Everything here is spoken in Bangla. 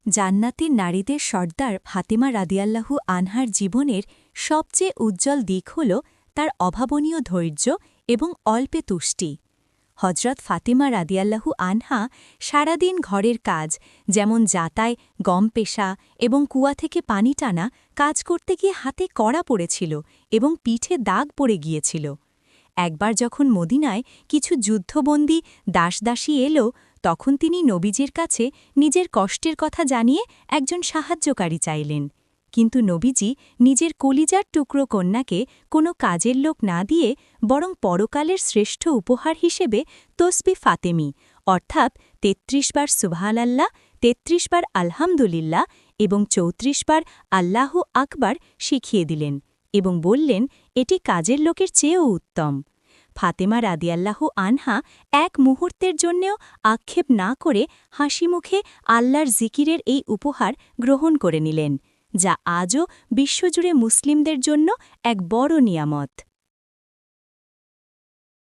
জান্নাতের নারীদের সর্দার ফাতেমা রাদিয়াল্লাহু আনহার জীবনের সবচেয়ে উজ্জ্বল দিক হল তার অভাবনীয় ধৈর্য এবং অল্পে তুষ্টি। হজরত ফাতেমা রাদিয়াল্লাহু আনহা সারাদিন ঘরের কাজ যেমন যাতায়, গম পেশা এবং কুয়া থেকে পানি টানা কাজ করতে গিয়ে হাতে কড়া পড়েছিল এবং পিঠে দাগ পড়ে গিয়েছিল। একবার যখন মদিনায় কিছু যুদ্ধবন্দী দাসদাসী এলো, তখন তিনি নবীজির কাছে নিজের কষ্টের কথা জানিয়ে একজন সাহায্যকারী চাইলেন। কিন্তু নবীজি নিজের কলিজার টুকরো কন্যাকে কোনো কাজের লোক না দিয়ে বরং পরকালের শ্রেষ্ঠ উপহার হিসেবে তসবি ফাতেমি অর্থাৎ ৩৩ বার সুবহানাল্লাহ, ৩৩ বার আলহামদুলিল্লাহ এবং ৩৪ বার আল্লাহু আকবার শিখিয়ে দিলেন এবং বললেন, এটি কাজের লোকের চেয়েও উত্তম। ফাতেমা রাদিয়াল্লাহু আনহা এক মুহূর্তের জন্যেও আক্ষেপ না করে হাসিমুখে আল্লাহর জিকিরের এই উপহার গ্রহণ করে নিলেন, যা আজও বিশ্বজুড়ে মুসলিমদের জন্য এক বড় নিয়ামত।